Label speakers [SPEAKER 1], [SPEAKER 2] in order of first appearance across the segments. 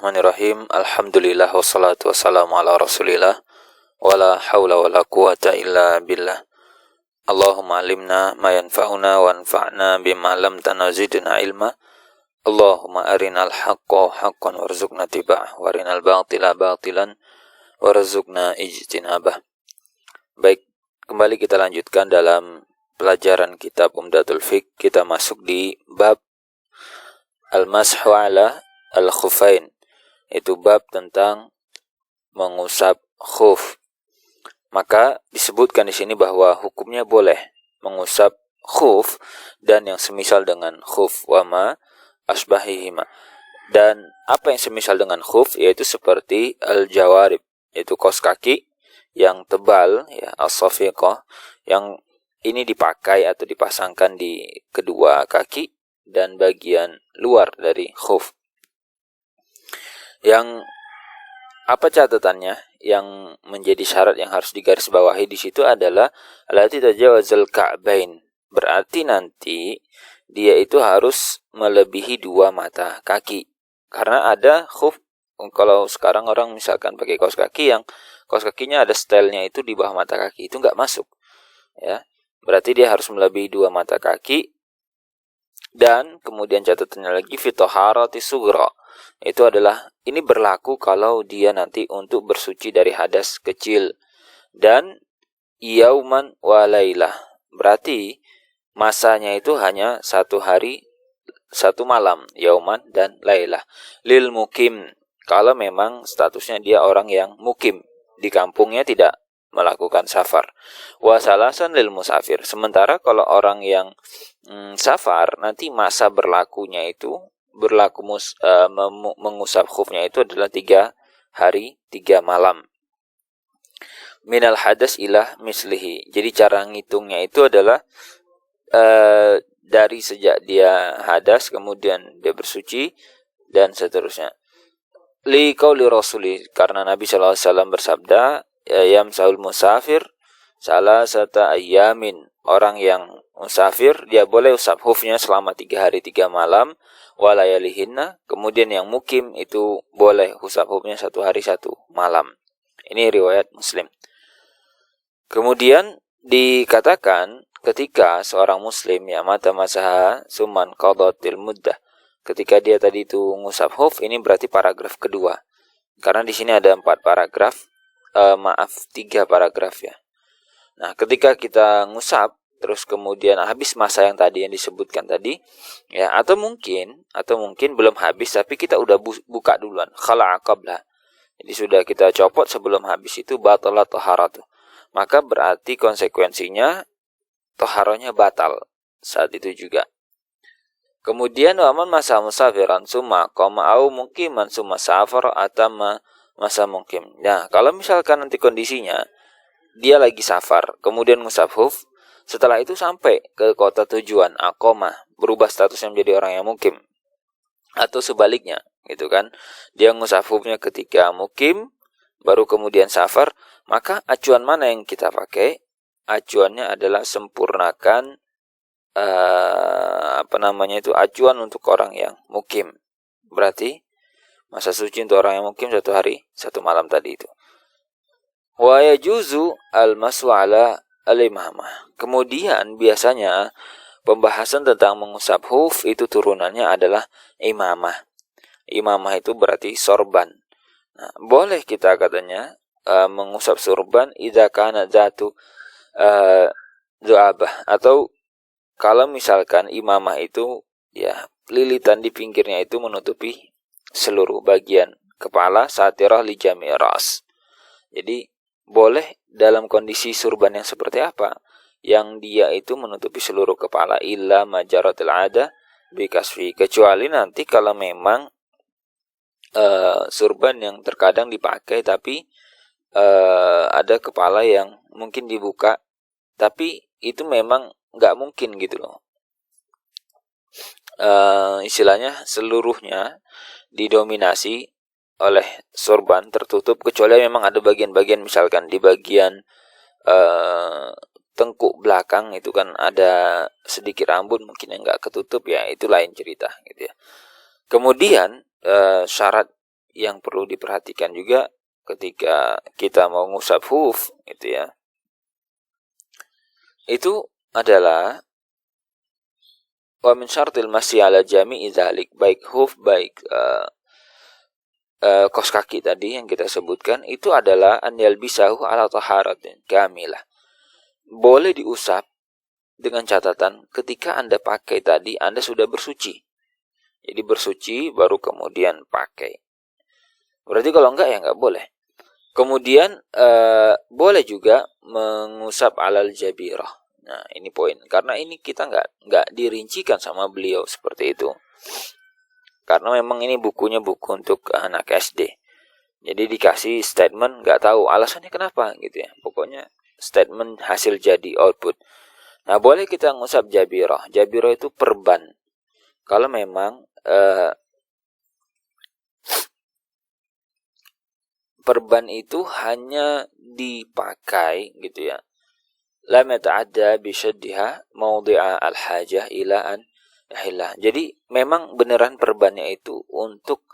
[SPEAKER 1] Bismillahirrahmanirrahim. Alhamdulillah wassalatu wassalamu ala Rasulillah wala haula wala quwata illa billah. Allahumma alimna ma yanfa'una wanfa'na bima lam tanazidna ilma. Allahumma arinal haqqa haqqan warzuqna tiba'ah warinal batila batilan warzuqna ijtinabah. Baik, kembali kita lanjutkan dalam pelajaran kitab Umdatul Fiqh. Kita masuk di bab al-mashu ala al-khufain, itu bab tentang mengusap khuf. Maka disebutkan di sini bahwa hukumnya boleh mengusap khuf dan yang semisal dengan khuf wa ma asbahihima. Dan apa yang semisal dengan khuf yaitu seperti al-jawarib, yaitu kaos kaki yang tebal ya, as-safiqah, yang ini dipakai atau dipasangkan di kedua kaki dan bagian luar dari khuf. Yang apa catatannya? Yang menjadi syarat yang harus digarisbawahi di situ adalah allati tajawazal ka'bain. Berarti nanti dia itu harus melebihi 2 mata kaki. Karena ada khuf, kalau sekarang orang misalkan pakai kaos kaki yang kaos kakinya ada stylenya itu di bawah mata kaki, itu enggak masuk. Ya. Berarti dia harus melebihi 2 mata kaki. Dan kemudian catatannya lagi fi taharati sughra. Itu adalah, ini berlaku kalau dia nanti untuk bersuci dari hadas kecil. Dan yauman wa lailah, berarti masanya itu hanya 1 hari 1 malam, yauman dan lailah. Lil mukim, kalau memang statusnya dia orang yang mukim, di kampungnya tidak melakukan safar. Wa salasan lil musafir, sementara kalau orang yang safar, nanti masa berlakunya itu mengusap khufnya itu adalah 3 hari 3 malam. Minal hadas ilah mislihi. Jadi cara ngitungnya itu adalah dari sejak dia hadas kemudian dia bersuci dan seterusnya. Li qauli rasuli, karena Nabi sallallahu alaihi wasallam bersabda, yamsaul musafir salasata ayyamin. Orang yang musafir dia boleh usap khufnya selama 3 hari 3 malam. Walayalihinna, kemudian yang mukim itu boleh usap khufnya 1 hari 1 malam. Ini riwayat Muslim. Kemudian dikatakan ketika seorang muslim ya mata masaha suman qadatil muddah, ketika dia tadi itu ngusap khuf, ini berarti paragraf kedua. Karena di sini ada 4 paragraf, 3 paragraf ya. Nah, ketika kita ngusap terus kemudian habis masa yang tadi yang disebutkan tadi ya, atau mungkin belum habis tapi kita udah buka duluan, khala'a qabla, jadi sudah kita copot sebelum habis, itu batalat taharatu, maka berarti konsekuensinya taharahnya batal saat itu juga. Kemudian waman masa musafiran summa qama au muqiman summa safar atama masa muqim. Nah, kalau misalkan nanti kondisinya dia lagi safar kemudian ngusap khuf, setelah itu sampai ke kota tujuan, aqamah, berubah statusnya menjadi orang yang mukim. Atau sebaliknya, gitu kan. Dia ngusap khufnya ketika mukim, baru kemudian safar, maka acuan mana yang kita pakai? Acuannya adalah sempurnakan acuan untuk orang yang mukim. Berarti masa suci untuk orang yang mukim 1 hari 1 malam tadi itu. Wa yajuzu al-mashu ala al-imamah. Kemudian biasanya pembahasan tentang mengusap khuf itu turunannya adalah imamah. Imamah itu berarti sorban. Nah, boleh kita katanya mengusap sorban idza kana zatu du'abah, atau kalau misalkan imamah itu ya lilitan di pinggirnya itu menutupi seluruh bagian kepala, satirah li jami' ras. Jadi boleh dalam kondisi surban yang seperti apa? Yang dia itu menutupi seluruh kepala, illa majaratil ada bikasfi, kecuali nanti kalau memang surban yang terkadang dipakai tapi ada kepala yang mungkin dibuka, tapi itu memang nggak mungkin gitu loh. Istilahnya seluruhnya didominasi oleh sorban tertutup, kecuali memang ada bagian-bagian misalkan di bagian tengkuk belakang itu kan ada sedikit rambut mungkin yang nggak ketutup, ya itu lain cerita gitu ya. Kemudian syarat yang perlu diperhatikan juga ketika kita mau ngusap huf gitu ya. Itu adalah wa min syartil masyi ala jami'i dzalik, baik huf baik kos kaki tadi yang kita sebutkan, itu adalah an yalbisahu ala taharatin kamilah. Boleh diusap dengan catatan ketika Anda pakai tadi Anda sudah bersuci. Jadi bersuci baru kemudian pakai. Berarti kalau enggak ya enggak boleh. Kemudian boleh juga mengusap alal jabirah. Nah, ini poin. Karena ini kita enggak dirincikan sama beliau seperti itu. Karena memang ini bukunya buku untuk anak SD. Jadi dikasih statement enggak tahu alasannya kenapa gitu ya. Pokoknya statement hasil jadi output. Nah, boleh kita ngusap jabirah. Jabirah itu perban. Kalau memang perban itu hanya dipakai gitu ya, lam yata'adda bi syaddiha mawdi'a al-hajah ila an yahillah. Jadi memang beneran perbannya itu untuk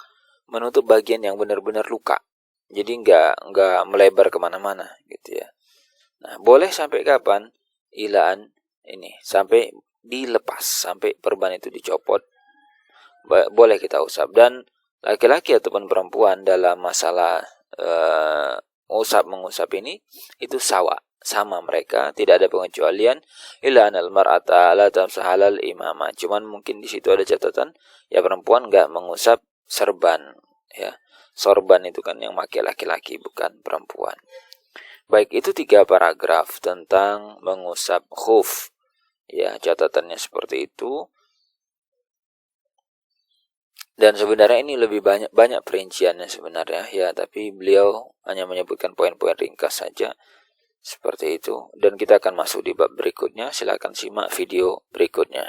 [SPEAKER 1] menutup bagian yang benar-benar luka. Jadi enggak melebar kemana-mana gitu ya. Nah, boleh sampai kapan? Ilaan ini sampai dilepas, sampai perban itu dicopot. Boleh kita usap. Dan laki-laki ataupun perempuan dalam masalah mengusap ini itu sama mereka, tidak ada pengecualian. Illa anal mar'ata la tamsahalal imama. Cuman mungkin di situ ada catatan, ya perempuan enggak mengusap serban ya. Sorban itu kan yang pakai laki-laki bukan perempuan. Baik, itu 3 paragraf tentang mengusap khuf. Ya, catatannya seperti itu. Dan sebenarnya ini lebih banyak perinciannya sebenarnya ya, tapi beliau hanya menyebutkan poin-poin ringkas saja seperti itu. Dan kita akan masuk di bab berikutnya. Silakan simak video berikutnya.